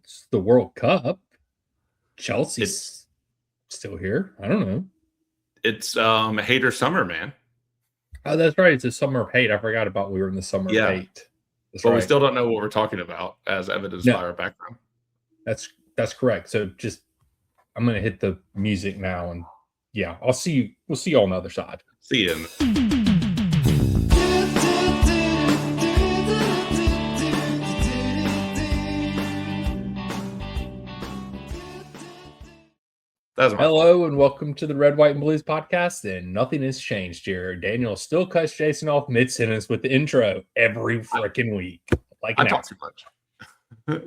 It's the World Cup. It's Chelsea's still here. I don't know. it's hater summer, man. Oh, that's right. It's a summer of hate. I forgot about we were in the summer of Yeah, hate. That's but we right. still don't know what we're talking about, as evidenced No, by our background. that's correct. So just I'm gonna hit the music now, and yeah, I'll see you. We'll see you on the other side. See you. That's my fault. Hello and welcome to the Red, White, and Blues podcast. And nothing has changed here. Daniel still cuts Jason off mid sentence with the intro every freaking week, like I an talk ass. too much.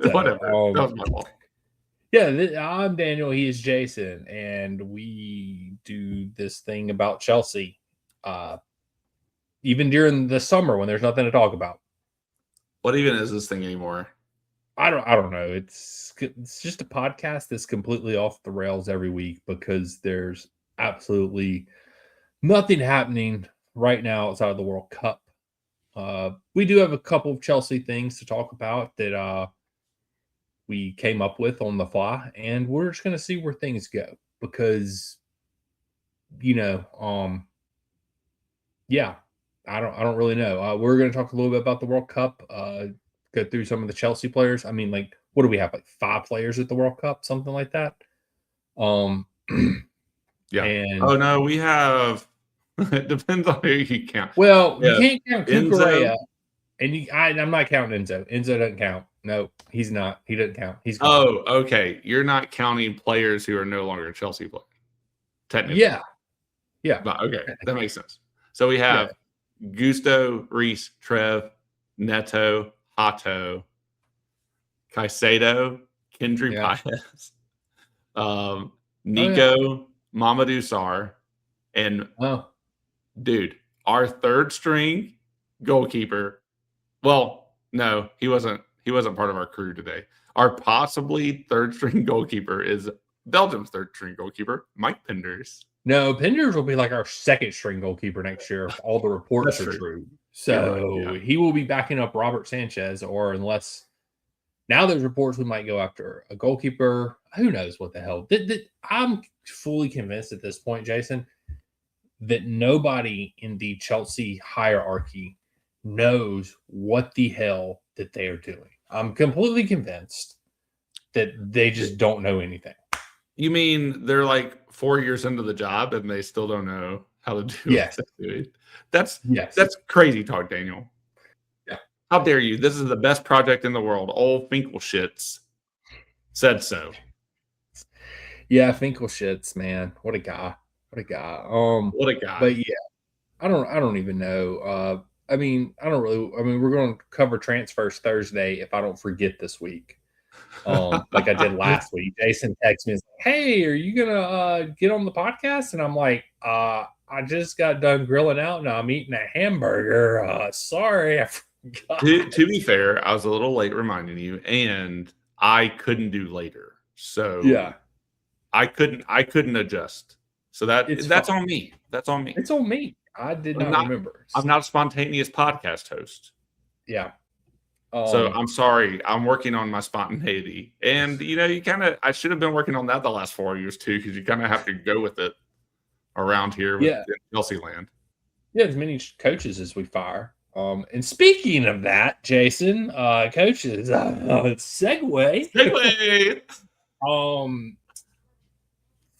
So, Whatever. That was my fault. Yeah, I'm Daniel. He is Jason, and we do this thing about Chelsea, even during the summer when there's nothing to talk about. What even is this thing anymore? I don't know. It's just a podcast that's completely off the rails every week because there's absolutely nothing happening right now outside of the World Cup. We do have a couple of Chelsea things to talk about that we came up with on the fly, and we're just going to see where things go because yeah, I don't really know. We're going to talk a little bit about the World Cup. Go through some of the Chelsea players. I mean, like, what do we have? Like 5 players at the World Cup, something like that. Yeah. And Oh no, we have. It depends on who you count. well, you Yeah. can't count Enzo. Cucurella, and I'm not counting Enzo. Enzo doesn't count. No, he's not. He doesn't count. He's gone. Oh, okay. You're not counting players who are no longer Chelsea players, technically. Yeah, But okay, that makes sense. So we yeah. have Gusto, Reese, Trev, Neto, Hato, Caicedo, Kendry Yeah. Paez, Oh yeah. Nico, Mamadou Sarr, and Oh, dude, our third string goalkeeper. Well, no, he wasn't. He wasn't part of our crew today. Our possibly third string goalkeeper is Belgium's third string goalkeeper, Mike Penders. no, Penders will be like our second string goalkeeper next year if all the reports That's are true. true. You're right, So yeah. he will be backing up Robert Sanchez, or unless now there's reports we might go after a goalkeeper. Who knows what the hell? I'm fully convinced at this point, Jason, that nobody in the Chelsea hierarchy knows what the hell that they are doing. I'm completely convinced that they just don't know anything. You mean they're like 4 years into the job and they still don't know how to do Yes. what they're doing? That's Yes. crazy talk, Daniel. Yeah. How dare you? This is the best project in the world. Old Finkelshits said so. Yeah, Finkelshits, man. What a guy. What a guy. What a guy. But yeah, I don't even know. I mean, we're going to cover transfers Thursday if I don't forget this week. Like I did last week. Jason texted me, "Hey, are you gonna get on the podcast?" And I'm like, I just got done grilling out and I'm eating a hamburger. Sorry, I forgot. To be fair, I was a little late reminding you, and I couldn't do later. So Yeah, I couldn't adjust. So that's fine. on me. That's on me. It's on me. I did not remember. I'm not a spontaneous podcast host. Yeah. So I'm sorry. I'm working on my spontaneity. And I should have been working on that the last 4 years too, because you kind of have to go with it around here with Chelsea land. Yeah, as many coaches as we fire. And speaking of that, Jason, coaches, segue.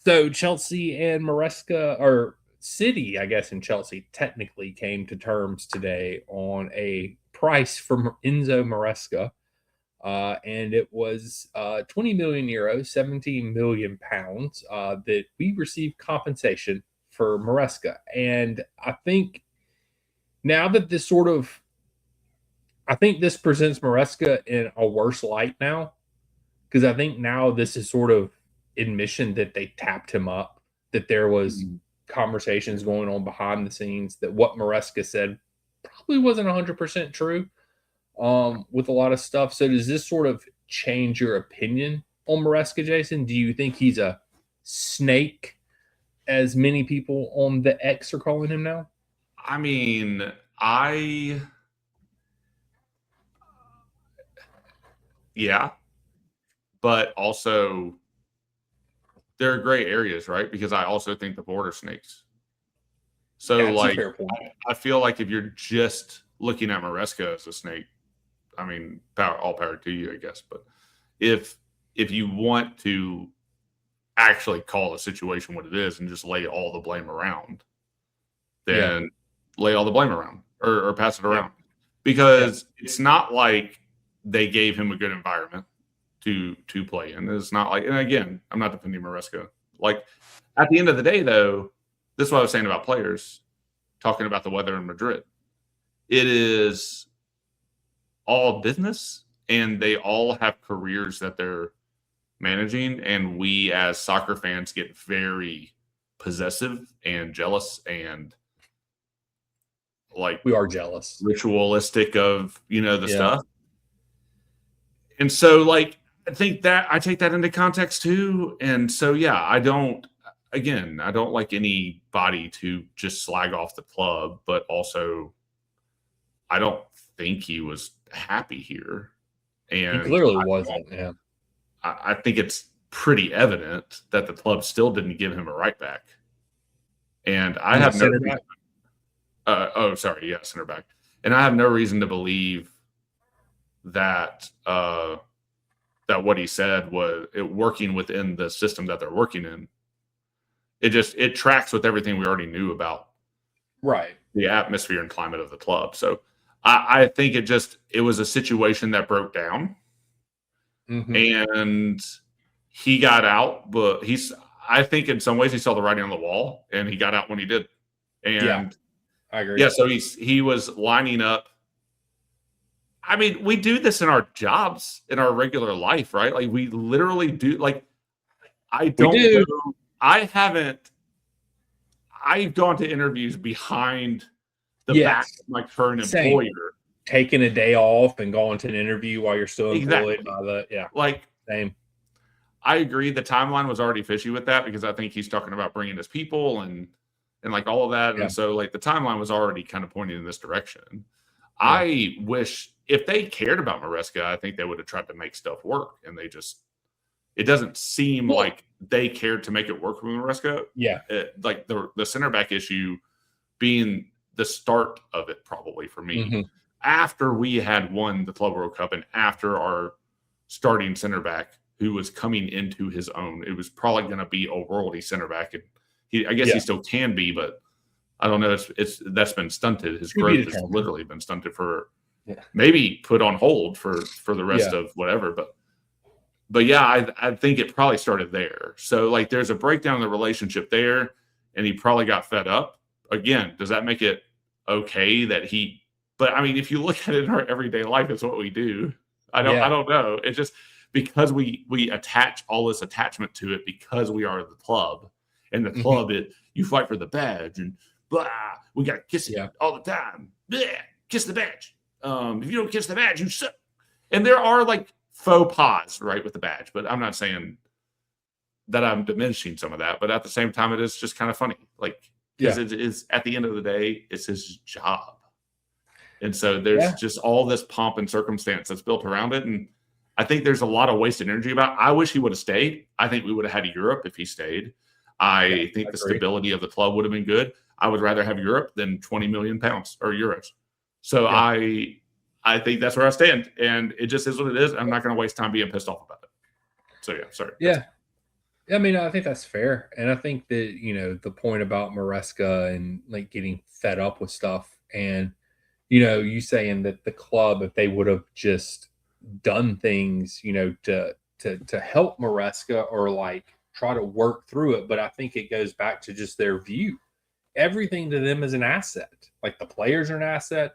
So Chelsea and Maresca, or City, I guess, in Chelsea, technically came to terms today on a price for Enzo Maresca. And it was 20 million euros, 17 million pounds that we received compensation for Maresca. And I think now that I think this presents Maresca in a worse light now, because I think now this is sort of admission that they tapped him up, that there was conversations going on behind the scenes, that what Maresca said probably wasn't 100% true with a lot of stuff. So does this sort of change your opinion on Maresca, Jason? Do you think he's a snake, as many people on the X are calling him now? I mean, yeah. but also there are gray areas, right? Because I also think the board are snakes. So, That's a like, fair point. I feel like if you're just looking at Maresca as a snake, I mean, all power to you, I guess. But if you want to actually call the situation what it is and just lay all the blame around, then lay all the blame around or pass it around. Because it's not like they gave him a good environment to play in. It's not like, and again, I'm not defending Maresca. Like, at the end of the day, though, this is what I was saying about players, talking about the weather in Madrid. It is all business, and they all have careers that they're managing. And we, as soccer fans, get very possessive and jealous and like we are jealous, ritualistic of the stuff. And so, like, I think that I take that into context too. And so, I don't like anybody to just slag off the club, but also I don't think he was happy here. And he clearly wasn't. Yeah. I think it's pretty evident that the club still didn't give him a right back. And I have no reason. Center back. And I have no reason to believe that that what he said was working within the system that they're working in. It tracks with everything we already knew about the atmosphere and climate of the club. So I think it was a situation that broke down, and he got out, but I think in some ways he saw the writing on the wall, and he got out when he did. And I agree. Yeah, so he was lining up. I mean, we do this in our jobs, in our regular life, right? Like, we literally do. Like, I've gone to interviews behind the back of my current employer. Taking a day off and going to an interview while you're still employed by the same. I agree. The timeline was already fishy with that because I think he's talking about bringing his people and like all of that. And so, like, the timeline was already kind of pointing in this direction. I wish if they cared about Maresca, I think they would have tried to make stuff work. And it doesn't seem like they cared to make it work with Maresca. Yeah. Like the center back issue being the start of it, probably for me. After we had won the Club World Cup and after our starting center back, who was coming into his own, it was probably going to be a worldy center back. And he still can be, but I don't know. That's been stunted. His growth has literally been stunted for maybe put on hold for the rest of whatever. But I think it probably started there. So, like, there's a breakdown in the relationship there, and he probably got fed up. Again, does that make it okay that he? But I mean, if you look at it in our everyday life, it's what we do. I don't know. It's just because we attach all this attachment to it because we are the club, and the club you fight for the badge and blah. We got to kiss it all the time. Blah, kiss the badge. If you don't kiss the badge, you suck. And there are like faux pas, right, with the badge. But I'm not saying that I'm diminishing some of that. But at the same time, it is just kind of funny. Like, because it is, at the end of the day, it's his job. And so there's just all this pomp and circumstance that's built around it. And I think there's a lot of wasted energy about it. I wish he would have stayed. I think we would have had Europe if he stayed. I think the stability of the club would have been good. I would rather have Europe than 20 million pounds or euros. So I think that's where I stand. And it just is what it is. I'm not going to waste time being pissed off about it. So, sorry. Yeah. I mean, I think that's fair. And I think that, the point about Maresca and like getting fed up with stuff and, you saying that the club, if they would have just done things, to help Maresca or like try to work through it. But I think it goes back to just their view. Everything to them is an asset. Like, the players are an asset.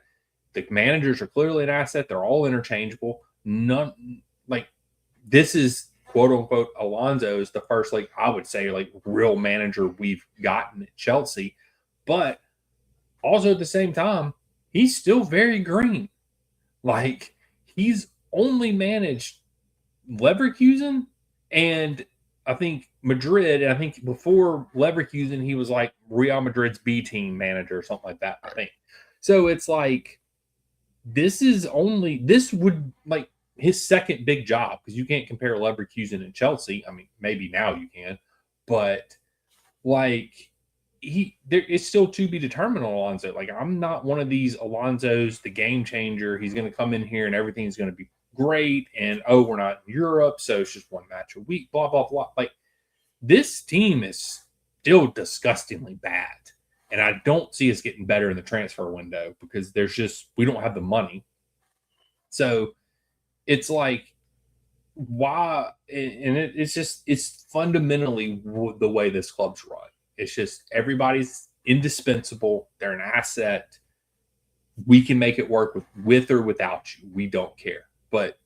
The managers are clearly an asset. They're all interchangeable. None, like, this is quote unquote Alonso is the first, like, I would say, like, real manager we've gotten at Chelsea. But also at the same time, he's still very green. Like, he's only managed Leverkusen and I think Madrid. And I think before Leverkusen, he was like Real Madrid's B team manager or something like that, I think. So it's like, this would, like, his second big job, because you can't compare Leverkusen and Chelsea. I mean, maybe now you can, but like it's still to be determined on Alonso. Like, I'm not one of these Alonso's the game changer. He's going to come in here and everything's going to be great. And we're not in Europe, so it's just one match a week. Blah blah blah. Like, this team is still disgustingly bad, and I don't see us getting better in the transfer window because we don't have the money. So it's like, why? And it's fundamentally the way this club's run. It's just everybody's indispensable. They're an asset. We can make it work with or without you. We don't care. But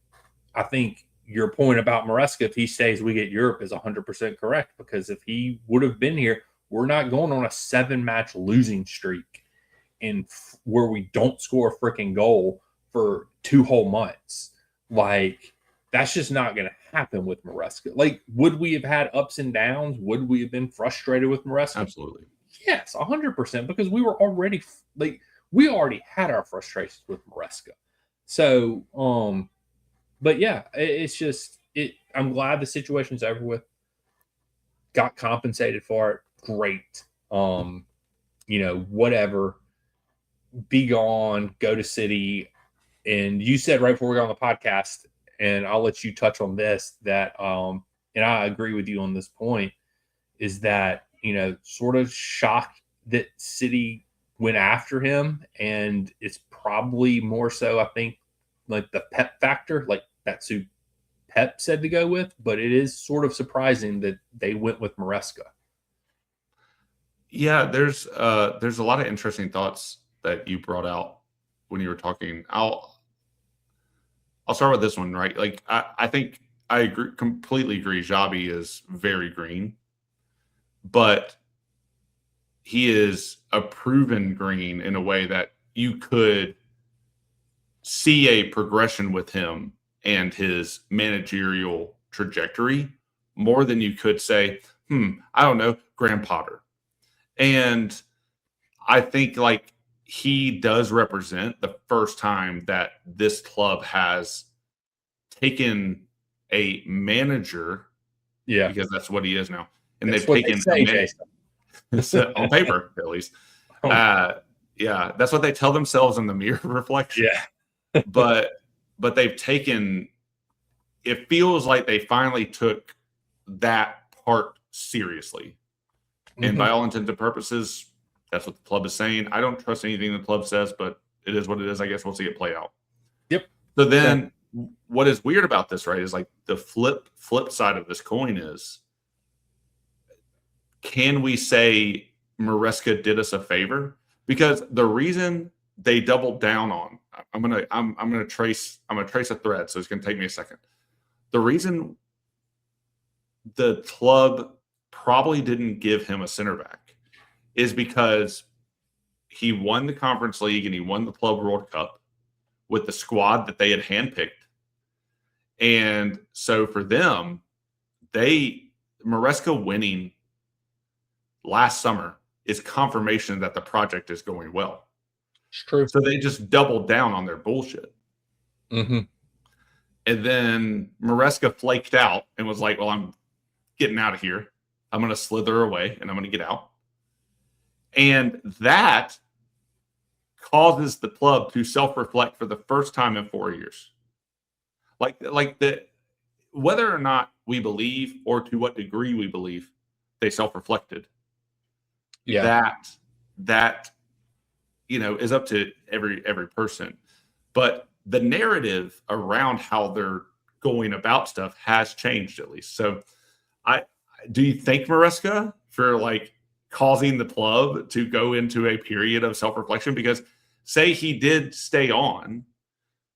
I think your point about Maresca, if he stays, we get Europe, is 100% correct, because if he would have been here, we're not going on a 7-match losing streak and where we don't score a freaking goal for 2 whole months. Like, that's just not going to happen with Maresca. Like, would we have had ups and downs? Would we have been frustrated with Maresca? Absolutely. Yes, 100%, because we already had our frustrations with Maresca. So, but yeah, it's just I'm glad the situation's over with. Got compensated for it. Great. Whatever. Be gone. Go to City. And you said right before we got on the podcast, and I'll let you touch on this, that and I agree with you on this point, is that, sort of shocked that City went after him, and it's probably more so, I think, like the Pep factor, like that's who Pep said to go with, but it is sort of surprising that they went with Maresca. Yeah, there's a lot of interesting thoughts that you brought out when you were talking. I'll start with this one, right? Like, I think I completely agree. Xabi is very green, but he is a proven green in a way that you could see a progression with him and his managerial trajectory more than you could say, I don't know, Graham Potter. And I think, like, he does represent the first time that this club has taken a manager, because that's what he is now, and they've taken on paper, at least. Yeah, that's what they tell themselves in the mirror reflection. Yeah, but they've taken. It feels like they finally took that part seriously, and by all intents and purposes, that's what the club is saying. I don't trust anything the club says, but it is what it is. I guess we'll see it play out. Yep. So then, what is weird about this, right, is like the flip side of this coin is, can we say Maresca did us a favor? Because the reason they doubled down on, I'm gonna trace a thread, so it's gonna take me a second. The reason the club probably didn't give him a center back is because he won the Conference League and he won the Club World Cup with the squad that they had handpicked. And so for them, Maresca winning last summer is confirmation that the project is going well. It's true. So they just doubled down on their bullshit. Mm-hmm. And then Maresca flaked out and was like, well, I'm getting out of here. I'm going to slither away and I'm going to get out. And that causes the club to self-reflect for the first time in 4 years. Whether or not we believe, or to what degree we believe, they self-reflected. Yeah. That is up to every person. But the narrative around how they're going about stuff has changed, at least. So do you thank Maresca for causing the club to go into a period of self-reflection? Because say he did stay on,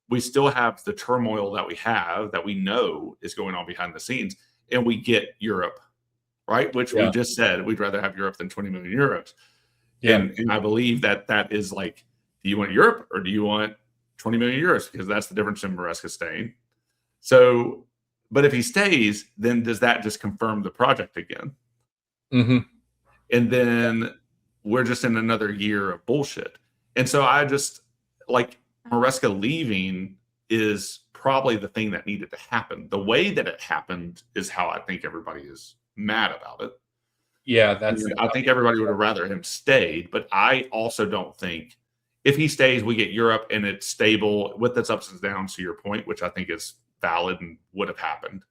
we still have the turmoil that we have, that we know is going on behind the scenes, and we get Europe, right? Which we just said we'd rather have Europe than 20 million euros. Yeah. And I believe that is do you want Europe or do you want 20 million euros? Because that's the difference in Maresca staying. So, but if he stays, then does that just confirm the project again? Mm-hmm. And then we're just in another year of bullshit. And so I just Maresca leaving is probably the thing that needed to happen. The way that it happened is how I think everybody is mad about it. Yeah, I think everybody would have rather him stayed, but I also don't think if he stays, we get Europe and it's stable with its ups and downs, to your point, which I think is valid and would have happened.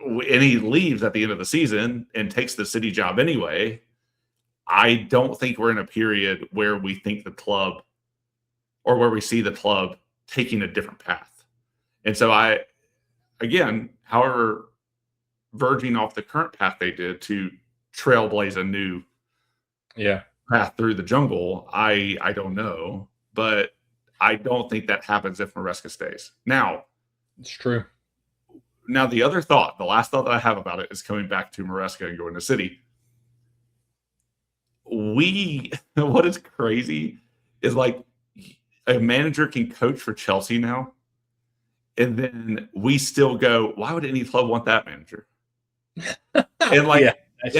And he leaves at the end of the season and takes the city job anyway. I don't think we're in a period where we think the club or where we see the club taking a different path. And so however, verging off the current path they did to trailblaze a new path through the jungle, I don't know. But I don't think that happens if Maresca stays. Now, it's true. Now, the last thought that I have about it is coming back to Maresca and going to City. What is crazy is like a manager can coach for Chelsea now, and then we still go, why would any club want that manager? And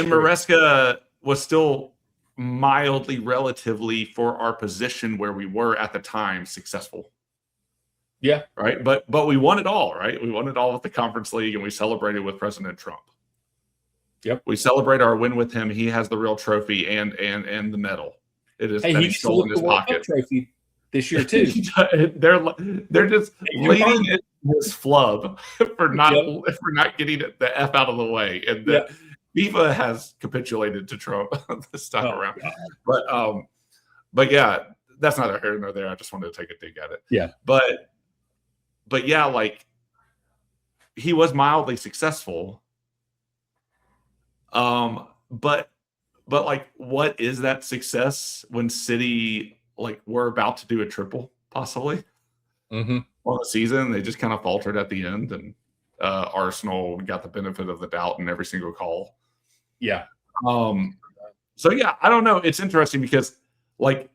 Maresca was still mildly, relatively, for our position where we were at the time, successful. Yeah. Right. But we won it all, right? We won it all with the Conference League, and we celebrated with President Trump. Yep. We celebrate our win with him. He has the real trophy and the medal. It is he's still in his pocket. Trophy this year too. they're just leading it his flub for not getting the F out of the way. And FIFA has capitulated to Trump this time around. God. But yeah, that's neither here nor there. I just wanted to take a dig at it. Yeah. But yeah, like he was mildly successful. But like, what is that success when City, like, we're about to do a triple possibly on the season? They just kind of faltered at the end, and Arsenal got the benefit of the doubt in every single call. Yeah. So yeah, I don't know. It's interesting because like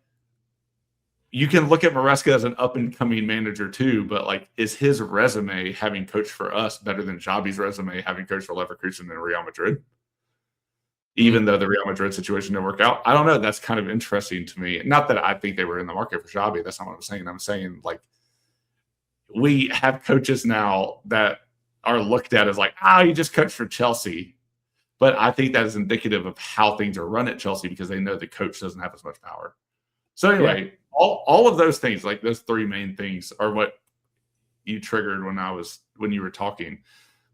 you can look at Maresca as an up and coming manager too, but like, is his resume having coached for us better than Xabi's resume having coached for Leverkusen and Real Madrid? Even though the Real Madrid situation didn't work out. I don't know. That's kind of interesting to me. Not that I think they were in the market for Xabi. That's not what I'm saying. I'm saying, like, we have coaches now that are looked at as like, you just coached for Chelsea. But I think that is indicative of how things are run at Chelsea because they know the coach doesn't have as much power. So anyway, all of those things, like those three main things, are what you triggered when you were talking.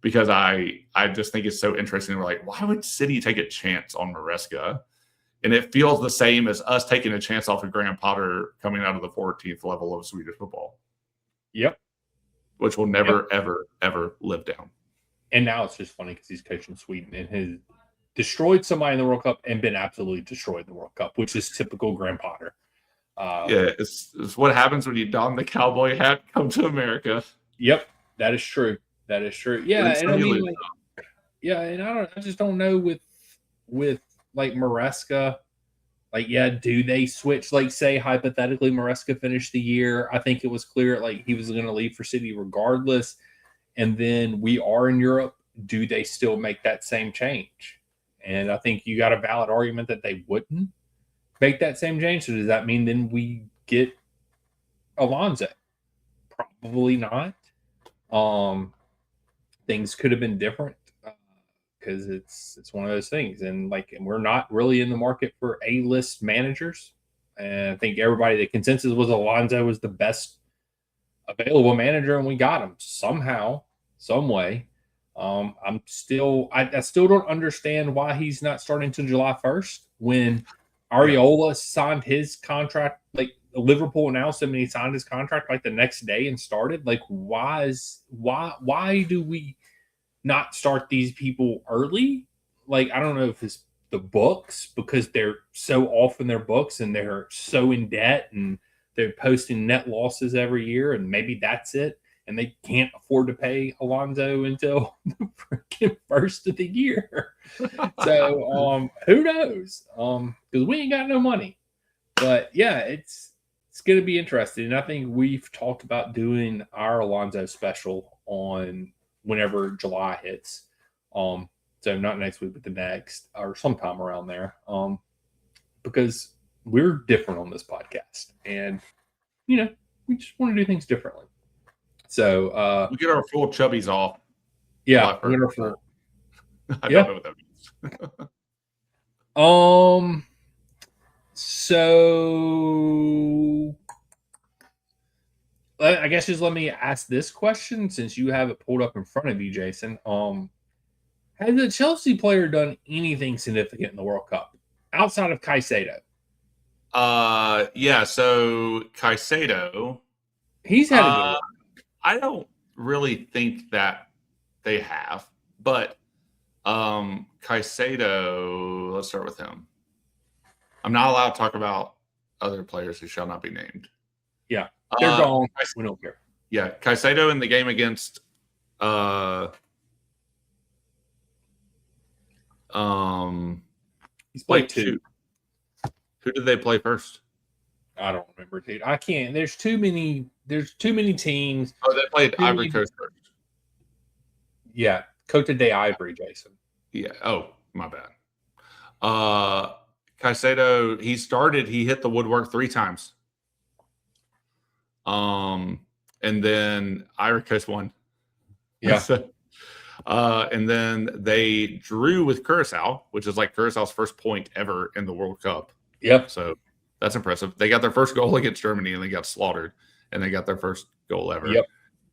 Because I just think it's so interesting. We're like, why would City take a chance on Maresca? And it feels the same as us taking a chance off of Graham Potter coming out of the 14th level of Swedish football. Yep. Which will never, ever, ever live down. And now it's just funny because he's coaching Sweden and has destroyed somebody in the World Cup and been absolutely destroyed in the World Cup, which is typical Graham Potter. It's what happens when you don the cowboy hat, come to America. Yep, that is true. That is true. Yeah, and I mean, I just don't know with like Maresca. Like, do they switch? Like, say hypothetically, Maresca finished the year. I think it was clear like he was going to leave for City regardless. And then we are in Europe. Do they still make that same change? And I think you got a valid argument that they wouldn't make that same change. So does that mean then we get Alonso? Probably not. Things could have been different because it's one of those things, and we're not really in the market for A-list managers. And I think the consensus was Alonso was the best available manager, and we got him somehow, some way. I still don't understand why he's not starting until July 1st when Areola signed his contract. Like, Liverpool announced him and he signed his contract like the next day and started. Like, why do we not start these people early? Like, I don't know if it's the books because they're so off in their books and they're so in debt and they're posting net losses every year, and maybe that's it. And they can't afford to pay Alonso until the freaking first of the year. So who knows? Because we ain't got no money. But yeah, it's going to be interesting. And I think we've talked about doing our Alonso special on whenever July hits. So not next week, but the next or sometime around there. Because we're different on this podcast. And, we just want to do things differently. So we get our full chubbies off. yeah, wonderful. I don't know what that means. So I guess just let me ask this question since you have it pulled up in front of you, Jason. Has a Chelsea player done anything significant in the World Cup outside of Caicedo? Yeah. So Caicedo, He's had a good one. I don't really think that they have, but Caicedo. Let's start with him. I'm not allowed to talk about other players who shall not be named. Yeah, they're gone. We don't care. Yeah, Caicedo in the game against he's played two. Who did they play first? I don't remember, dude. I can't. There's too many teams. Oh, they played Ivory Coast first. Yeah, Cote d'Ivoire, Jason. Yeah. Oh, my bad. Caicedo, he hit the woodwork 3 times. And then Ivory Coast won. Yeah. And then they drew with Curacao, which is like Curaçao's first point ever in the World Cup. Yep. So that's impressive. They got their first goal against Germany and they got slaughtered, and they got their first goal ever. Yep.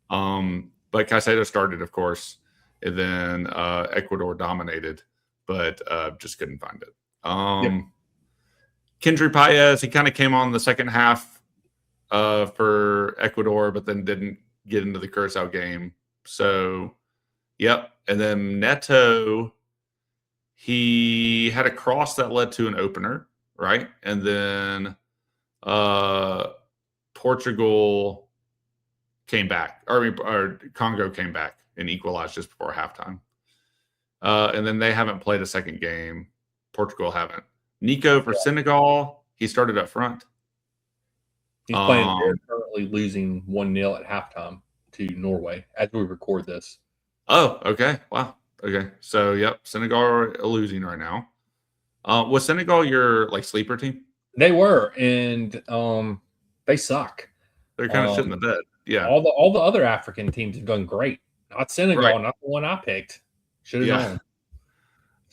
But Caicedo started, of course, and then Ecuador dominated, but just couldn't find it. Kendry Paez, he kind of came on the second half for Ecuador, but then didn't get into the Curacao game. So, yep. And then Neto, he had a cross that led to an opener, right? And then Portugal came back, or Congo came back and equalized just before halftime. And then they haven't played a second game. Portugal haven't. Nico for Senegal, he started up front. He's playing. They're currently losing 1-0 at halftime to Norway as we record this. Oh, okay. Wow. Okay. So, yep, Senegal are losing right now. Was Senegal your sleeper team? They were, and they suck. They're kind of shit in the bed. Yeah. All the other African teams have done great. Not Senegal, right. Not the one I picked. Should have known.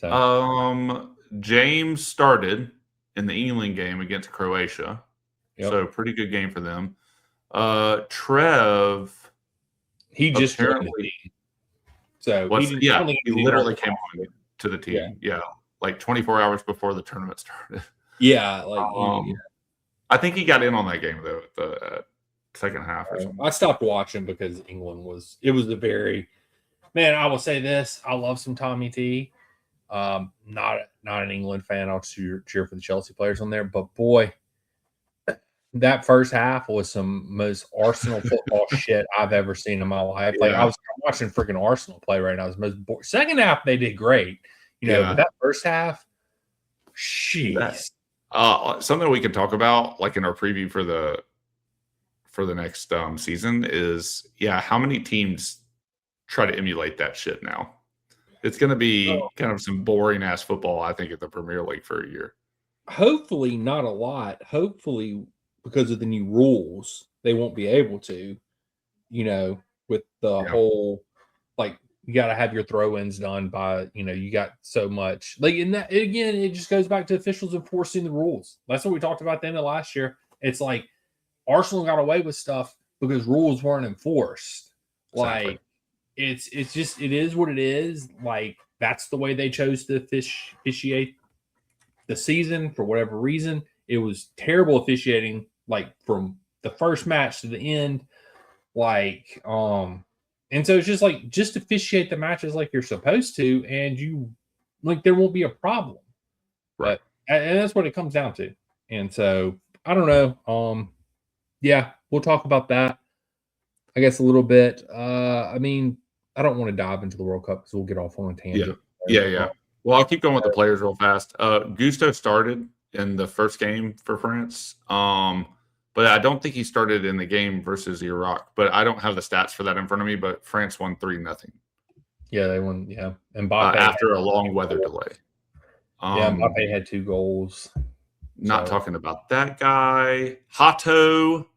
So. James started in the England game against Croatia. Yep. So pretty good game for them. Trev, he just apparently. So he literally came on to the team. Yeah, like 24 hours before the tournament started. Yeah, I think he got in on that game though, the second half or something. I stopped watching because England was a very I will say this. I love some Tommy T. Not an England fan. I'll cheer for the Chelsea players on there, but boy, that first half was some most Arsenal football shit I've ever seen in my life. Like I was watching freaking Arsenal play right now. It was most boring. Second half they did great, but that first half, jeez. Something we can talk about, like in our preview for the next season, is how many teams try to emulate that shit now. It's going to be kind of some boring ass football, I think, at the Premier League for a year. Hopefully not a lot. Hopefully, because of the new rules, they won't be able to, with the whole, you got to have your throw-ins done by, you got so much. In that, again, it just goes back to officials enforcing the rules. That's what we talked about at the end of last year. It's like Arsenal got away with stuff because rules weren't enforced. Exactly. It's just, it is what it is. That's the way they chose to officiate the season for whatever reason. It was terrible officiating, from the first match to the end. And so it's just officiate the matches like you're supposed to, and there won't be a problem. Right. And that's what it comes down to. And so I don't know. We'll talk about that, I guess, a little bit. I don't want to dive into the World Cup because we'll get off on a tangent. Yeah. Well, I'll keep going with the players real fast. Gusto started in the first game for France, but I don't think he started in the game versus Iraq. But I don't have the stats for that in front of me. But France won 3-0. Yeah, they won. Yeah, and after a long weather delay. Mbappe had 2 goals. Not talking about that guy. Hato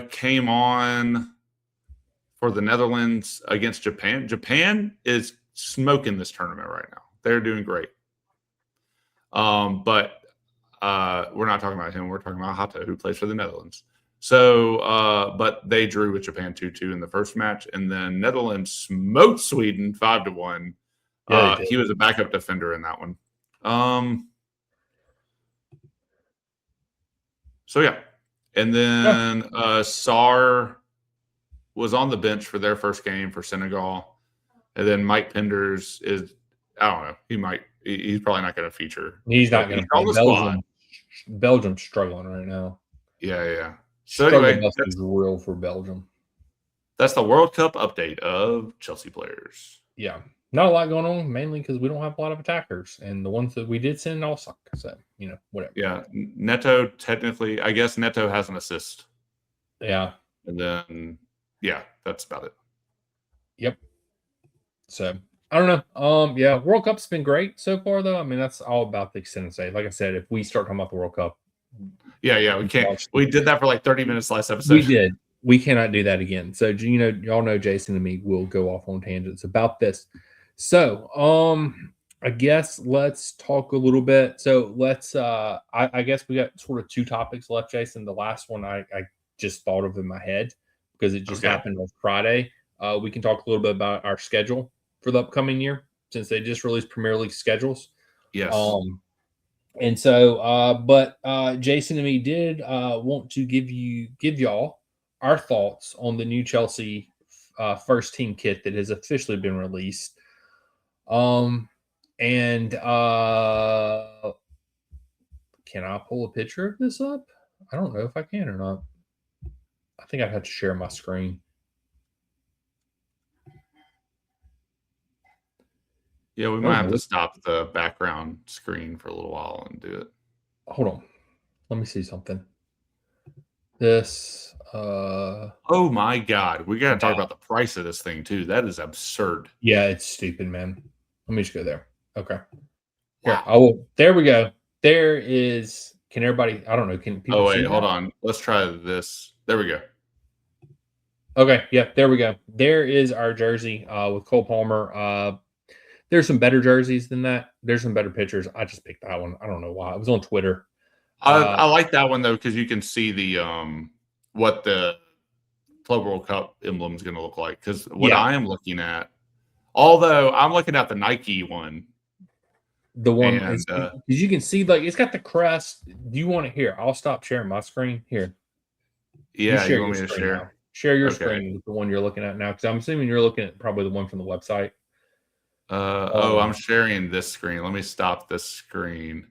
came on for the Netherlands against Japan. Japan is smoking this tournament right now. They're doing great. But we're not talking about him. We're talking about Hato, who plays for the Netherlands. So, but they drew with Japan 2-2 in the first match, and then Netherlands smoked Sweden 5-1. Yeah, he was a backup defender in that one. So yeah, and then Sarr was on the bench for their first game for Senegal, and then Mike Penders is, I don't know, he's probably not going to feature. He's not going to play. Belgium. Belgium's struggling right now. Yeah. So anyway, that's real for Belgium. That's the World Cup update of Chelsea players. Yeah, not a lot going on, mainly because we don't have a lot of attackers, and the ones that we did send all suck. So whatever. Yeah, Neto technically, I guess Neto has an assist. Yeah, and then that's about it. Yep. So I don't know. Yeah, World Cup's been great so far, though. I mean, that's all about the extended stay. Like I said, if we start talking about the World Cup, we can't. We did that for like 30 minutes last episode. We did. We cannot do that again. So y'all know Jason and me will go off on tangents about this. So I guess let's talk a little bit. So let's I guess we got sort of two topics left, Jason. The last one I just thought of in my head because it just happened on Friday. We can talk a little bit about our schedule for the upcoming year since they just released Premier League schedules. Yes. And so, but Jason and me did want to give y'all our thoughts on the new Chelsea first team kit that has officially been released. And can I pull a picture of this up? I don't know if I can or not. I think I'd have to share my screen. Yeah, we might have to stop the background screen for a little while and do it. Hold on. Let me see something. This. Oh my God. We got to talk about the price of this thing too. That is absurd. Yeah, it's stupid, man. Let me just go there. Okay. Yeah. There we go. There is. Can everybody? I don't know. Can people? Oh wait, hold on. Let's try this. There we go. Okay. Yeah. There we go. There is our jersey with Cole Palmer. There's some better jerseys than that. There's some better pictures. I just picked that one. I don't know why. It was on Twitter. I like that one though because you can see the what the Club World Cup emblem is going to look like. Because what I am looking at, although I'm looking at the Nike one, the one because you can see like it's got the crest. Do you want to hear? I'll stop sharing my screen here. Yeah, you want me to share? Now. Share your screen with the one you're looking at now because I'm assuming you're looking at probably the one from the website. I'm sharing this screen. Let me stop this screen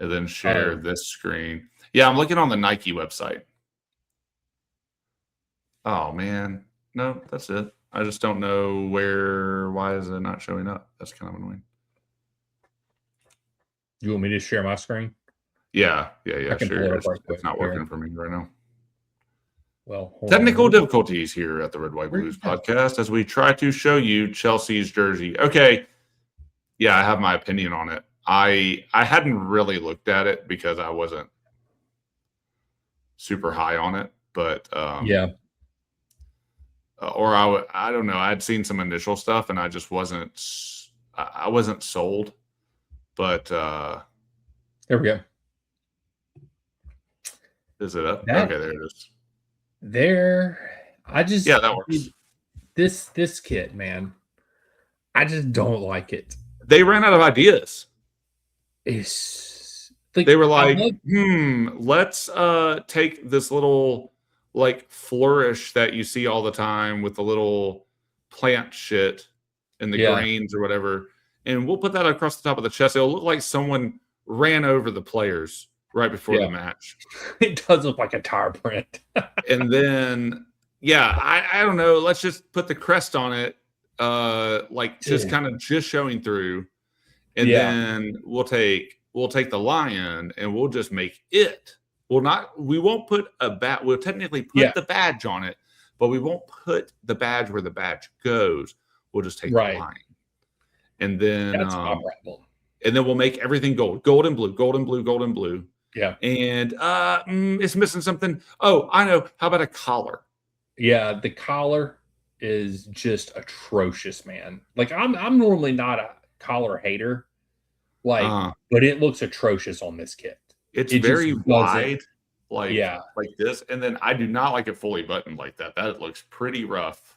and then share this screen. Yeah, I'm looking on the Nike website. Oh man, no, that's it. I just don't know why is it not showing up? That's kind of annoying. You want me to share my screen? Yeah. Sure. It's not working for me right now. Well, technical difficulties here at the Red White Blues podcast as we try to show you Chelsea's jersey. Okay. Yeah, I have my opinion on it. I hadn't really looked at it because I wasn't super high on it, but or I don't know. I'd seen some initial stuff and I just wasn't sold. But there we go. Is it up? Okay, there it is. That works. This kit, man, I just don't like it. They ran out of ideas. They were like, let's take this little like flourish that you see all the time with the little plant shit and the grains or whatever, and we'll put that across the top of the chest. It'll look like someone ran over the players right before the match. It does look like a tire print. And then, I don't know. Let's just put the crest on it, just kind of just showing through, and then we'll take the lion and we'll just make it. We won't put a badge. We'll technically put the badge on it, but we won't put the badge where the badge goes. We'll just take the lion, and then that's my problem. And then we'll make everything gold and blue, gold and blue, gold and blue. Yeah. And it's missing something. Oh, I know. How about a collar? Yeah, the collar. is just atrocious, man. Like I'm normally not a collar hater, like, but it looks atrocious on this kit. It's It just very doesn't. wide, like Yeah, this, and then I do not like it fully buttoned like that. That looks pretty rough.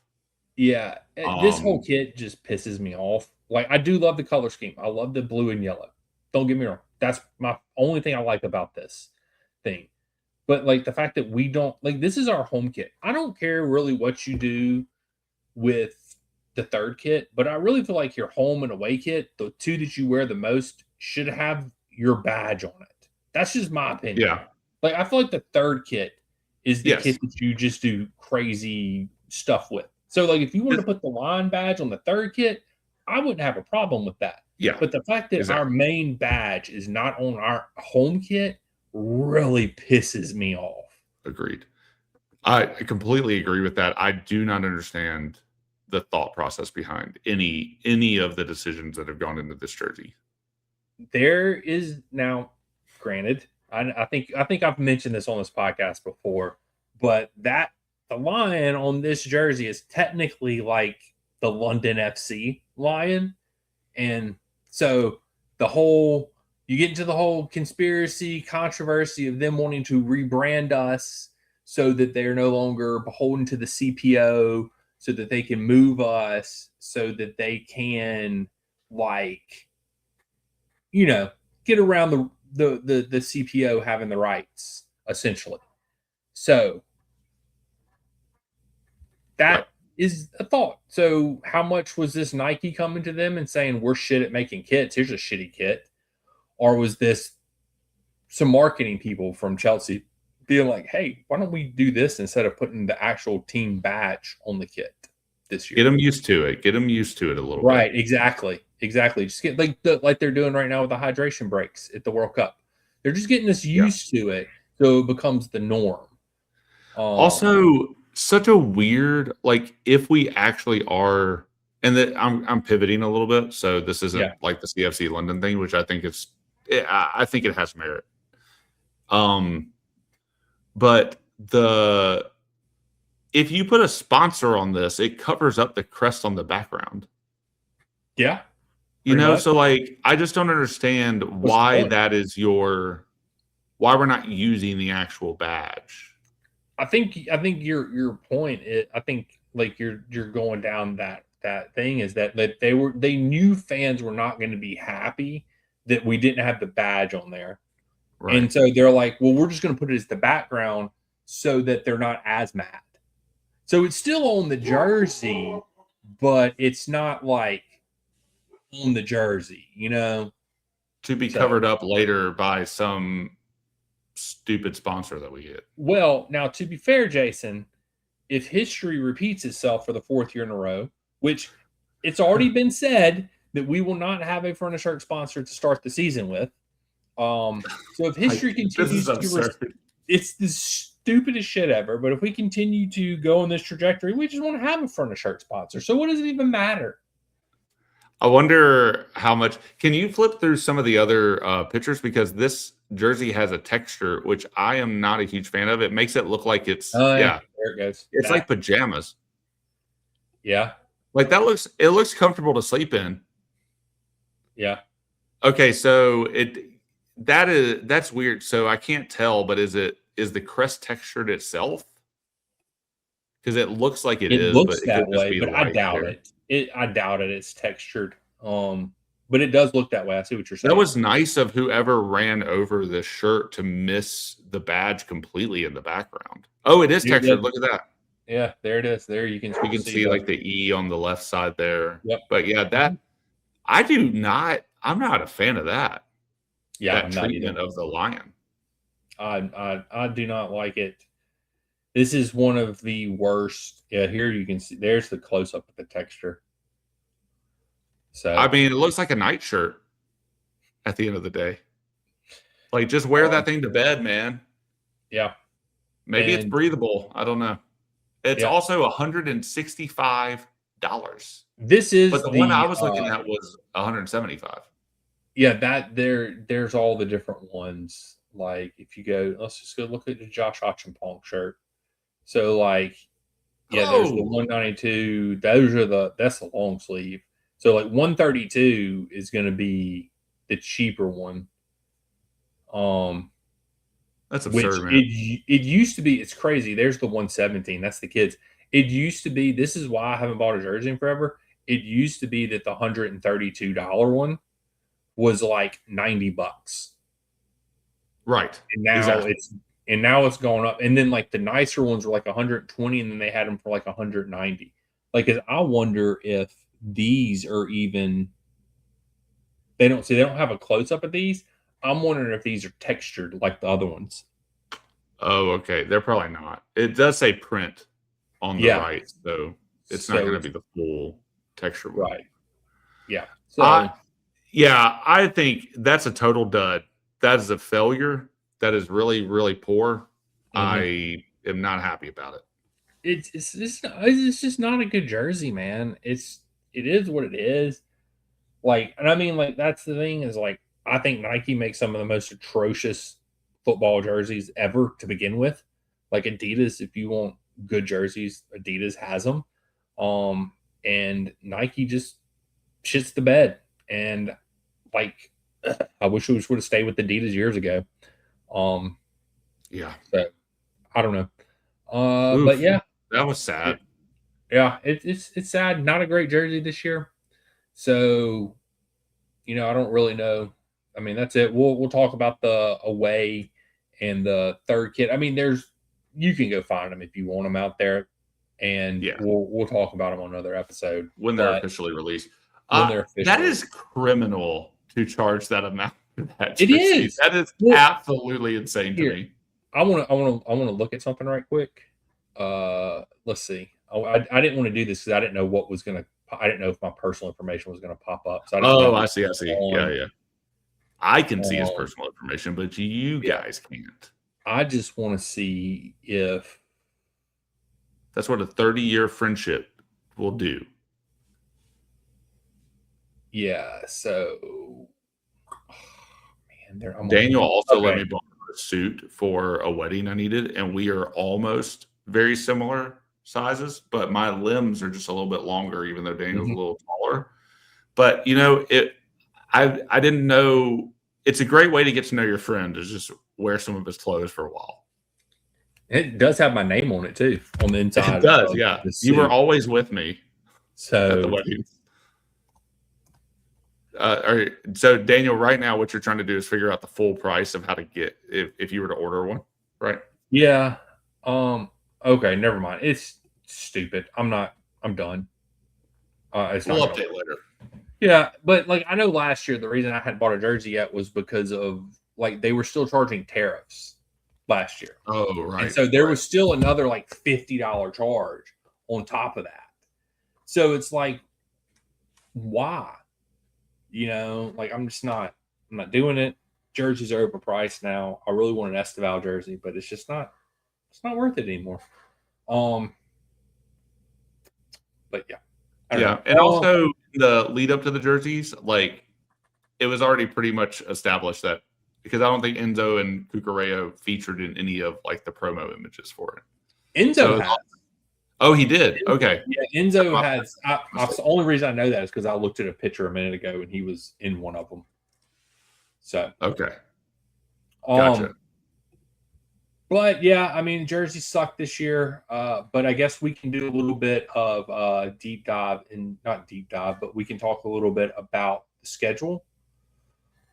yeah. This whole kit just pisses me off. Like I do love the color scheme. I love the blue and yellow. Don't get me wrong. That's my only thing I like about this thing. But like the fact that we don't like this is our home kit. I don't care really what you do with the third kit, but I really feel like your home and away kit, the two that you wear the most, should have your badge on it. That's just my opinion. Yeah. Like I feel like the third kit is the Yes. kit that you just do crazy stuff with. So like if you wanted to put the line badge on the third kit, I wouldn't have a problem with that. Yeah. But the fact that our main badge is not on our home kit really pisses me off. Agreed. I completely agree with that. I do not understand the thought process behind any of the decisions that have gone into this jersey. There is now, granted, I think I've mentioned this on this podcast before, but that the lion on this jersey is technically like the London FC lion, and so you get into the whole conspiracy controversy of them wanting to rebrand us so that they're no longer beholden to the CPO, so that they can move us, so that they can like get around the CPO having the rights essentially. So that is a thought. So how much was this Nike coming to them and saying we're shit at making kits? Here's a shitty kit. Or was this some marketing people from Chelsea being like, hey, why don't we do this instead of putting the actual team badge on the kit this year? Get them used to it. Get them used to it a little bit. Right, exactly. Just get like they're doing right now with the hydration breaks at the World Cup. They're just getting us used to it so it becomes the norm. Also, such a weird, like if we actually are, and that I'm pivoting a little bit, so this isn't like the CFC London thing, which I think I think it has merit. But if you put a sponsor on this, it covers up the crest on the background. Yeah. You know, so like I just don't understand why that is why we're not using the actual badge. I think your point is, I think like you're going down that thing is that they knew fans were not going to be happy that we didn't have the badge on there. Right. And so they're like, well, we're just going to put it as the background so that they're not as mad. So it's still on the jersey, but it's not like on the jersey, to be covered up later by some stupid sponsor that we get. Well, now to be fair, Jason, if history repeats itself for the fourth year in a row, which it's already been said that we will not have a Furnace shirt sponsor to start the season with. So if history continues it's the stupidest shit ever. But if we continue to go in this trajectory, we just want to have a Furnace shirt sponsor. So what does it even matter? I wonder how much. Can you flip through some of the other pictures, because this jersey has a texture which I am not a huge fan of. It makes it look like it's there it goes. It's like pajamas. Yeah, like it looks comfortable to sleep in. Yeah. Okay, so that's weird. So I can't tell, but is the crest textured itself? Because it looks like it is, looks but that way, but I doubt it. I doubt it. It's textured. But it does look that way. I see what you're saying. That was nice of whoever ran over the shirt to miss the badge completely in the background. Oh, it is textured. Look at that. Yeah, there it is. There you can see like the E on the left side there. Yep. But yeah, I'm not a fan of that. Yeah, that treatment of the lion. I do not like it. This is one of the worst. Yeah, here you can see. There's the close up of the texture. So I mean, it looks like a nightshirt at the end of the day. Like, just wear that thing to bed, man. Yeah. Maybe it's breathable. I don't know. It's also $165. This is, but the one I was looking at was $175. Yeah, there's all the different ones. Like if you go, let's just go look at the Josh Ochimpong shirt. So like Yeah, there's the 192. That's the long sleeve. So like 132 is going to be the cheaper one. That's Which absurd, man. it used to be. It's crazy. There's the 117. That's the kids. It used to be. This is why I haven't bought a jersey in forever. It used to be that the $132 one was like $90, Right. and now it's going up. And then like the nicer ones were like 120, and then they had them for like 190. Like, I wonder if these are even. They don't have a close up of these. I'm wondering if these are textured like the other ones. Oh, okay. They're probably not. It does say print on the right, so it's not going to be the full texture one. Right. Yeah. So I think that's a total dud. That is a failure. That is really, really poor. I am not happy about it. It's just not a good jersey, man. It is what it is. Like, and I mean, like, that's the thing is, like, I think Nike makes some of the most atrocious football jerseys ever to begin with. Like Adidas, if you want good jerseys, Adidas has them. And Nike just shits the bed. And like, I wish we would have stayed with Adidas years ago. Yeah. So I don't know. But yeah, that was sad. Yeah, it's sad. Not a great jersey this year. So, I don't really know. I mean, that's it. We'll talk about the away and the third kit. I mean, you can go find them if you want them out there, and we'll talk about them on another episode when they're officially released. That is criminal to charge that amount. It is. That is absolutely insane to me. I want to look at something right quick. Let's see. I didn't want to do this because I didn't know what was going to. I didn't know if my personal information was going to pop up. So I see. Yeah. I can see his personal information, but you guys can't. I just want to see if that's what a 30-year friendship will do. Yeah. So, man, Daniel also let me borrow a suit for a wedding I needed, and we are almost very similar sizes, but my limbs are just a little bit longer, even though Daniel's a little taller. But I didn't know. It's a great way to get to know your friend is just wear some of his clothes for a while. It does have my name on it too, on the inside. It does, yeah. You were always with me at the wedding. So Daniel, right now, what you're trying to do is figure out the full price of how to get if you were to order one, right? Yeah. Okay, never mind. It's stupid. I'm done. We'll update later. Yeah, but like I know last year the reason I hadn't bought a jersey yet was because of like they were still charging tariffs last year. Oh, right. And so there was still another like $50 charge on top of that. So it's like, why? Like I'm not doing it. Jerseys are overpriced now. I really want an Estival jersey, but it's not worth it anymore. But yeah. And also the lead up to the jerseys, like it was already pretty much established that because I don't think Enzo and Cucurella featured in any of like the promo images for it. Enzo has. Oh, he did. Okay. Yeah, Enzo has. The only reason I know that is because I looked at a picture a minute ago and he was in one of them. So okay, gotcha. But yeah, I mean, jerseys suck this year. But I guess we can do a little bit of deep dive, and not deep dive, but we can talk a little bit about the schedule.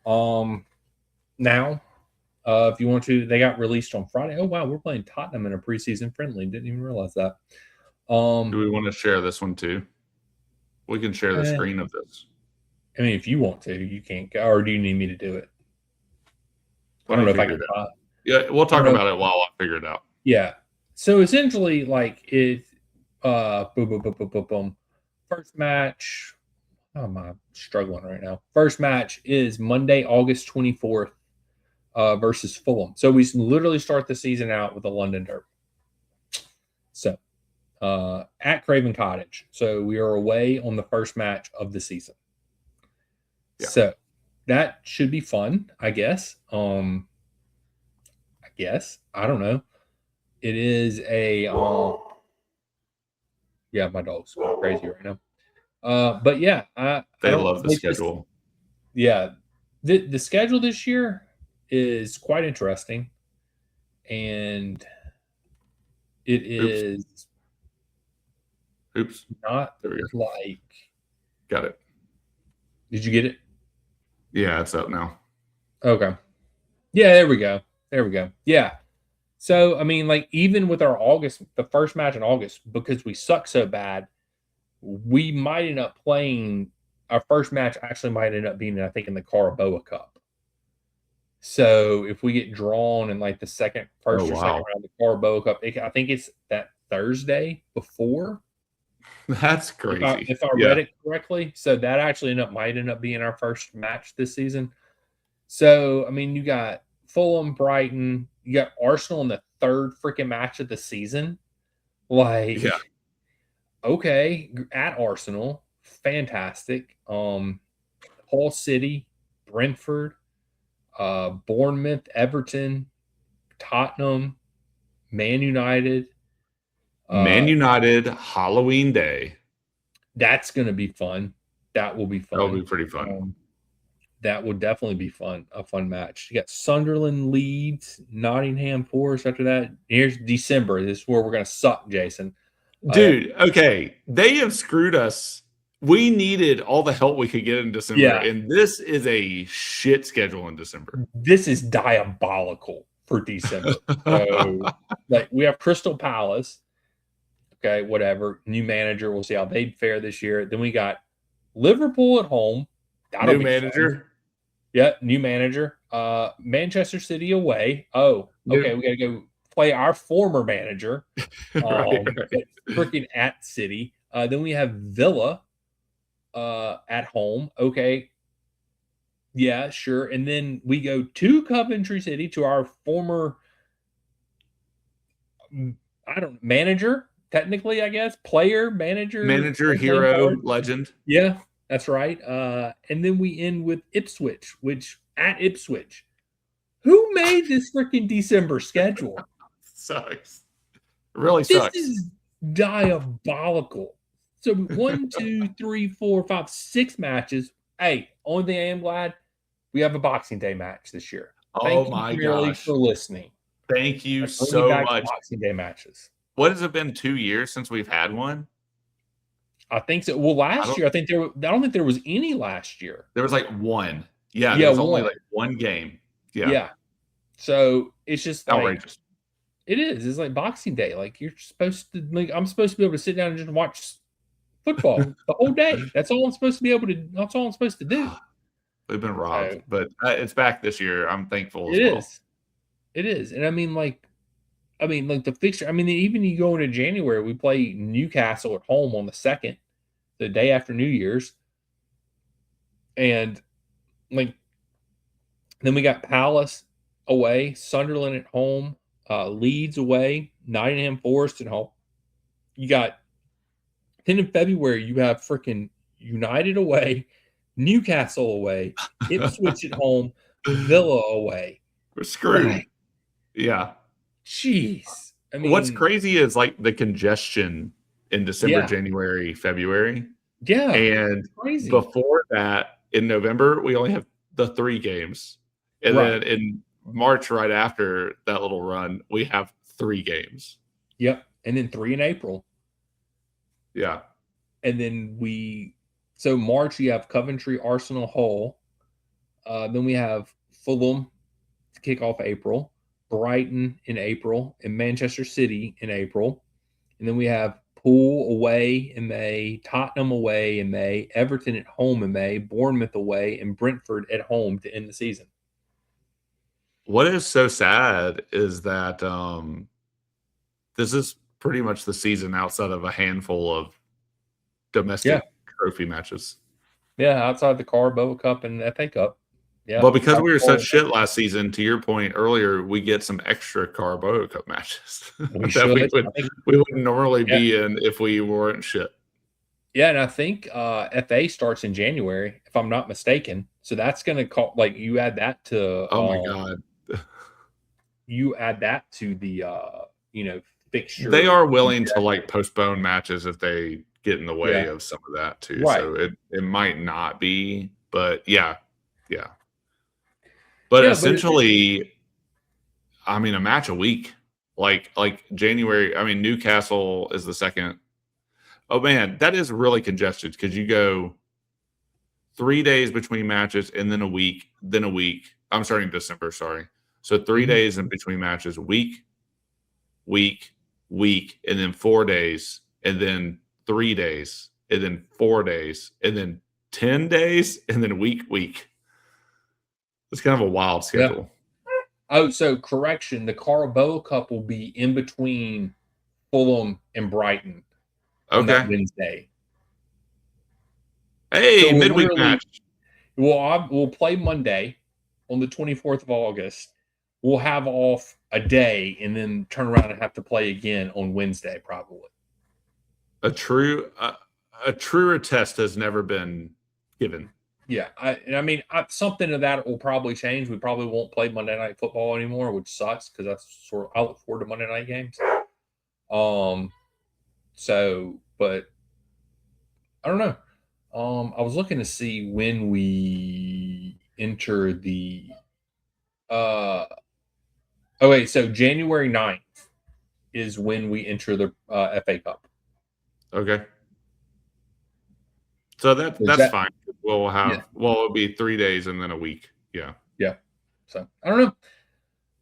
Now, if you want to, they got released on Friday. Oh wow, we're playing Tottenham in a preseason friendly. Didn't even realize that. Do we want to share this one too? We can share the screen of this. I mean, if you want to, you can't. Or do you need me to do it? I don't know if I can. Yeah, we'll talk about it while I figure it out. Yeah. So essentially, like it. Boom. First match. How am I struggling right now? First match is Monday, August 24th, versus Fulham. So we literally start the season out with a London Derby. So at Craven Cottage. So we are away on the first match of the season. Yeah. So that should be fun, I guess. I don't know. It is a Yeah, my dog's going crazy right now. But yeah, I They don't love the like this. schedule. Yeah, the schedule this year is quite interesting, and it Oops. is Oops. not There we go. like. Got it. Did you get it? Yeah, it's up now. Okay. Yeah, there we go. There we go. Yeah. So I mean, like even with our August, the first match in August, because we suck so bad, we might end up playing our first match. Actually, might end up being, I think, in the Caraboa Cup. So if we get drawn in like the Oh, first or second wow. round of the Caraboa Cup, I think it's that Thursday before, That's crazy. if I read Yeah. it correctly. So that actually might end up being our first match this season. So I mean, you got Fulham, Brighton, you got Arsenal in the third freaking match of the season. Like, Yeah. okay, at Arsenal, fantastic. Hull City, Brentford, Bournemouth, Everton, Tottenham, Man United. Man United, Halloween Day. That's going to be fun. That will be That will be fun. pretty fun. That would definitely be fun. A fun match. You got Sunderland, Leeds, Nottingham Forest. After that, here's December. This is where we're going to suck, Jason. Dude, okay. They have screwed us. We needed all the help we could get in December, Yeah. and this is a shit schedule in December. This is diabolical for December. So, like, we have Crystal Palace. Okay, whatever. New manager. We'll see how they fare this year. Then we got Liverpool at home. That'll New be manager. fun. Yeah, new manager. Manchester City away. Oh, okay. We got to go play our former manager. Right. Freaking at City. Then we have Villa at home. Okay. Yeah, sure. And then we go to Coventry City to our former, I don't know, manager, technically, I guess. Player, Manager, hero, legend. Yeah, that's right. And then we end with Ipswich, which at Ipswich. Who made this freaking December schedule? Sucks. Really sucks. This is diabolical. So 1, 2, 3, 4, 5, 6 matches. Hey, only thing I am glad we have a Boxing Day match this year. Oh my gosh. For listening. Thank you so much. Boxing Day matches. What has it been, 2 years since we've had one? I think so. Well, last year, I don't think there was any last year. There was like one. Yeah, there was only like one game. Yeah. So it's just outrageous. It is. It's like Boxing Day. Like you're supposed to. Like I'm supposed to be able to sit down and just watch football the whole day. That's all I'm supposed to be able to. That's all I'm supposed to do. We've been robbed, but it's back this year. I'm thankful. It is, and I mean, like the fixture. I mean, even you go into January, we play Newcastle at home on the 2nd, the day after New Year's, and like then we got Palace away, Sunderland at home, Leeds away, Nottingham Forest at home. You got then in February you have freaking United away, Newcastle away, Ipswich at home, Villa away. We're screwed. Right. Yeah. Jeez. I mean, what's crazy is like the congestion in December, January, February. Yeah. And crazy. Before that, in November, we only have the 3 games. And then in March, right after that little run, we have 3 games. Yep. And then 3 in April. Yeah. And then so March, you have Coventry, Arsenal, Hull. Then we have Fulham to kick off April, Brighton in April, and Manchester City in April. And then we have Poole away in May, Tottenham away in May, Everton at home in May, Bournemouth away, and Brentford at home to end the season. What is so sad is that this is pretty much the season outside of a handful of domestic trophy matches. Yeah, outside the Carabao Cup and FA Cup. Yeah. But because we were such shit last season, to your point earlier, we get some extra Carabao Cup matches that we wouldn't normally be in if we weren't shit. Yeah, and I think FA starts in January, if I'm not mistaken. So that's going to call you add that to. Oh my god! You add that to the fixture. They are willing to like postpone matches if they get in the way Yeah. of some of that too. Right. So it might not be, but yeah. But Yeah, essentially, I mean, a match a week, like January. I mean, Newcastle is the second. Oh man, that is really congested because you go 3 days between matches and then a week, then a week. I'm starting December, sorry. So 3 days in between matches, week, and then 4 days, and then 3 days, and then 4 days, and then 10 days, and then week. It's kind of a wild schedule. Yeah. Oh, so correction, the Caraboa Cup will be in between Fulham and Brighton on that Wednesday. Hey, so midweek match. We'll play Monday on the 24th of August. We'll have off a day and then turn around and have to play again on Wednesday, probably. A truer test has never been given. Yeah, I mean, something of that will probably change. We probably won't play Monday Night Football anymore, which sucks because that's I look forward to Monday night games. So, but I don't know. I was looking to see when we enter the. So January 9th is when we enter the FA Cup. Okay. So that's fine. We'll have it'll be 3 days and then a week. Yeah. Yeah. So I don't know.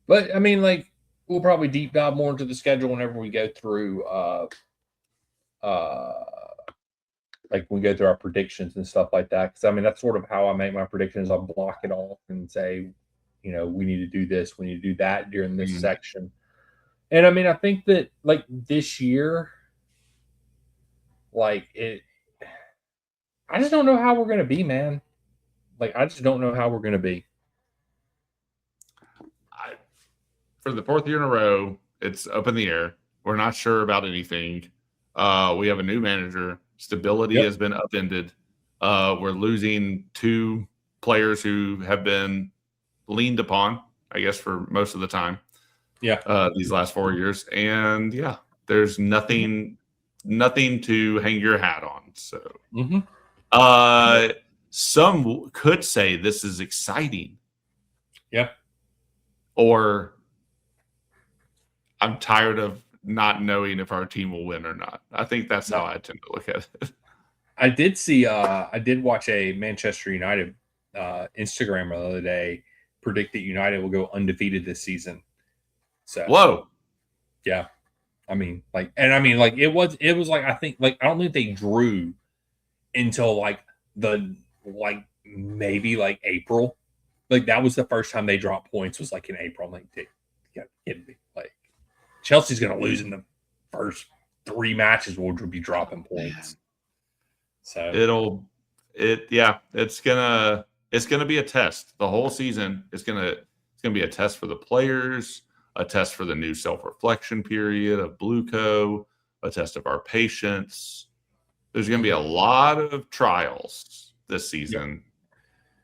But I mean, like, we'll probably deep dive more into the schedule whenever we go through like when we go through our predictions and stuff like that. Because I mean, that's sort of how I make my predictions. I'll block it off and say, we need to do this, we need to do that during this section. And I mean, I think that like this year, like I just don't know how we're going to be, man. Like, I just don't know how we're going to be. For the fourth year in a row, it's up in the air. We're not sure about anything. We have a new manager. Stability has been upended. We're losing 2 players who have been leaned upon, I guess, for most of the time. Yeah. These last 4 years. And there's nothing to hang your hat on. So some could say this is exciting. Yeah. Or I'm tired of not knowing if our team will win or not. I think that's how I tend to look at it. I did watch a Manchester United Instagram the other day predict that United will go undefeated this season. So whoa. Yeah. I mean, like it was like, I think, like, I don't think they drew until like maybe like April. Like, that was the first time they dropped points, was like in April. I'm like, dude, you gotta be kidding me. Like, Chelsea's gonna lose in the first 3 matches. We'll be dropping points. So it's gonna be a test. The whole season it's gonna be a test for the players, a test for the new self-reflection period of Blueco, a test of our patience. There's gonna be a lot of trials this season.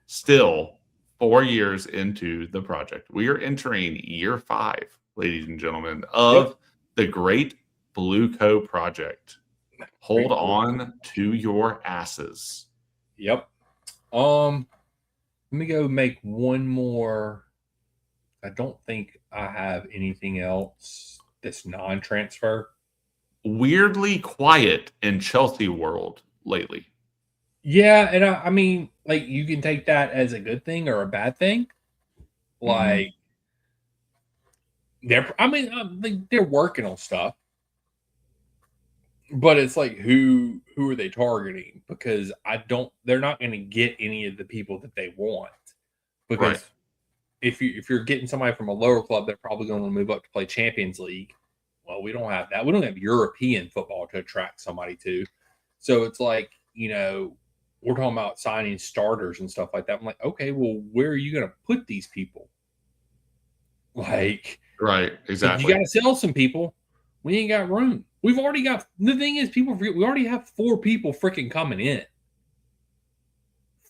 Still 4 years into the project. We are entering year 5, ladies and gentlemen, of the great Blueco project. Hold on to your asses. Yep. Let me go make one more. I don't think I have anything else that's non-transfer. Weirdly quiet in Chelsea world lately. Yeah, and I mean, like, you can take that as a good thing or a bad thing. Like, they're working on stuff, but it's like, who are they targeting? Because they're not going to get any of the people that they want. Because if you're getting somebody from a lower club, they're probably going to move up to play Champions League. Well, we don't have that. We don't have European football to attract somebody to. So it's like, we're talking about signing starters and stuff like that. I'm like, okay, well, where are you going to put these people? Like, right, exactly. You got to sell some people. We ain't got room. We've already got, the thing is, people forget, we already have 4 people freaking coming in.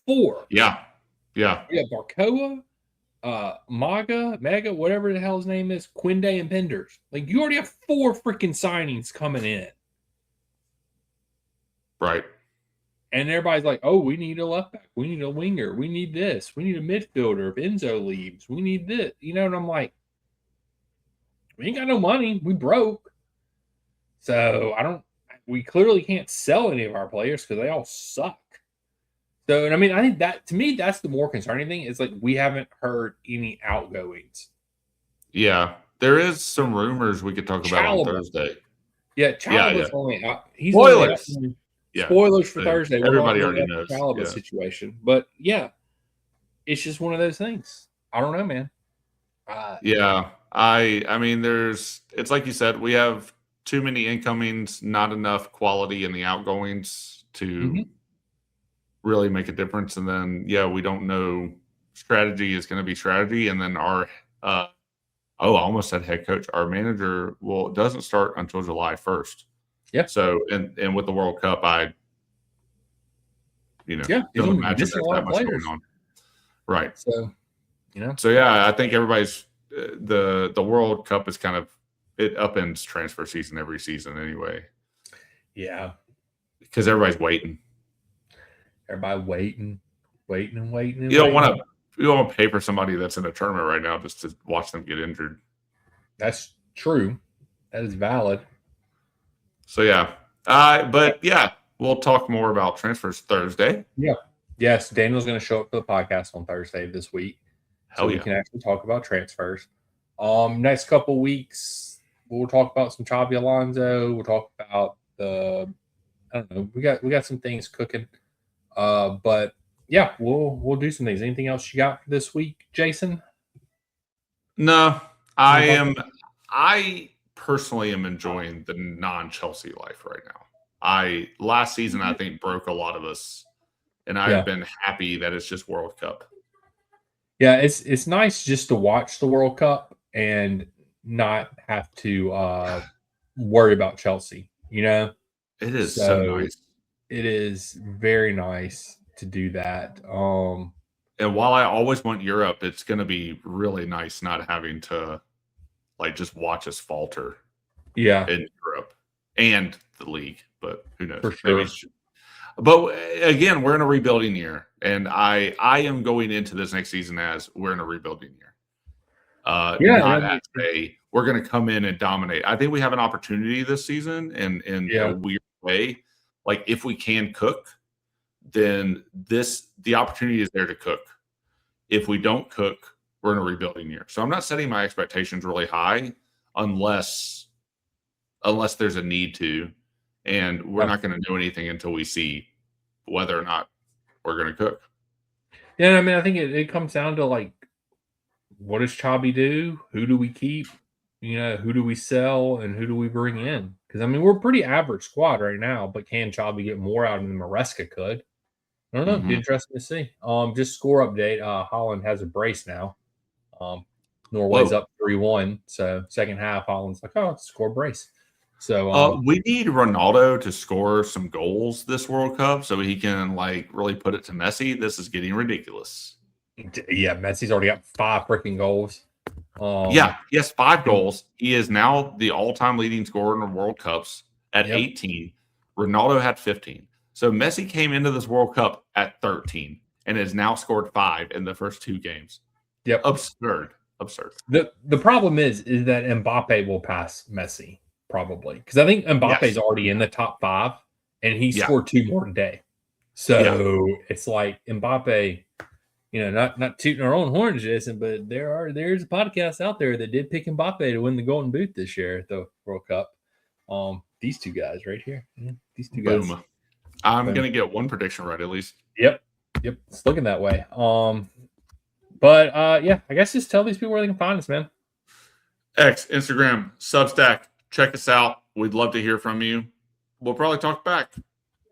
4. Yeah. We have Barcoa. Mega, whatever the hell his name is, Quinde and Penders. Like, you already have 4 freaking signings coming in. Right. And everybody's like, oh, we need a left back. We need a winger. We need this. We need a midfielder. If Enzo leaves, we need this. You know, and I'm like, we ain't got no money. We broke. So we clearly can't sell any of our players because they all suck. So, and I mean, I think that, to me, that's the more concerning thing is like we haven't heard any outgoings. Yeah. There is some rumors we could talk about on Thursday. Yeah, Chalobah's only out. He's spoilers. Only out. Yeah. Spoilers for Thursday. Everybody already knows. Chalobah situation. But yeah, it's just one of those things. I don't know, man. Yeah. I mean, it's like you said, we have too many incomings, not enough quality in the outgoings to really make a difference. And then, we don't know. Strategy is going to be strategy. And then our, I almost said head coach. Our manager doesn't start until July 1st. Yeah. So, and with the World Cup, don't imagine there's that much going on. Right. So, So I think everybody's the World Cup is kind of it upends transfer season every season anyway. Yeah. Because everybody's waiting. Everybody waiting. You don't want to pay for somebody that's in a tournament right now just to watch them get injured. That's true. That is valid. So we'll talk more about transfers Thursday. Yeah. Yes, Daniel's going to show up for the podcast on Thursday this week. We can actually talk about transfers. Next couple weeks, we'll talk about some Xabi Alonso. We'll talk about I don't know. We got some things cooking. But yeah, we'll do some things. Anything else you got for this week, Jason? No, I personally am enjoying the non-Chelsea life right now. Last season I think broke a lot of us, and I've been happy that it's just World Cup. Yeah, it's nice just to watch the World Cup and not have to worry about Chelsea. It is so nice. It is very nice to do that. And while I always want Europe, it's going to be really nice not having to just watch us falter. Yeah, in Europe and the league, but who knows? For sure. But again, we're in a rebuilding year, and I am going into this next season as we're in a rebuilding year. We're going to come in and dominate. I think we have an opportunity this season in a weird way. Like if we can cook, then the opportunity is there to cook. If we don't cook, we're in a rebuilding year. So I'm not setting my expectations really high unless there's a need to, and we're not going to know anything until we see whether or not we're going to cook. Yeah, I mean, I think it comes down to what does Xabi do? Who do we keep? Who do we sell and who do we bring in? Because I mean, we're a pretty average squad right now, but can Xabi get more out than Maresca could? I don't know. It'd be interesting to see. Just score update. Holland has a brace now. Norway's up 3-1. So second half, Holland's like, oh, score brace. So we need Ronaldo to score some goals this World Cup so he can really put it to Messi. This is getting ridiculous. Yeah, Messi's already got 5 freaking goals. He has 5 goals. He is now the all-time leading scorer in the World Cups at 18. Ronaldo had 15. So Messi came into this World Cup at 13 and has now scored 5 in the first 2 games. Yep. Absurd. The problem is that Mbappe will pass Messi probably because I think Mbappe's already in the top 5 and he scored 2 more today. So it's like Mbappe, not tooting our own horns, Jason, but there's a podcast out there that did pick Mbappe to win the Golden Boot this year at the World Cup. These 2 guys right here. These 2 guys. Boom. I'm going to get one prediction right at least. Yep. It's looking that way. But I guess just tell these people where they can find us, man. X, Instagram, Substack. Check us out. We'd love to hear from you. We'll probably talk back.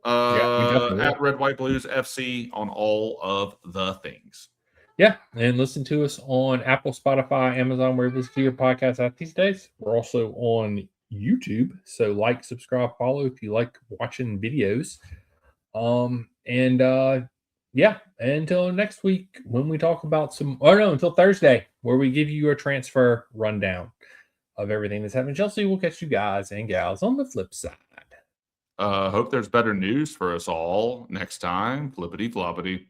At Red White Blues FC on all of the things. Yeah, and listen to us on Apple, Spotify, Amazon, wherever you listen to your podcast out these days. We're also on YouTube, so like, subscribe, follow if you like watching videos. Yeah. Until next week when we talk about until Thursday, where we give you a transfer rundown of everything that's happened in Chelsea. We'll catch you guys and gals on the flip side. Hope there's better news for us all next time. Flippity floppity.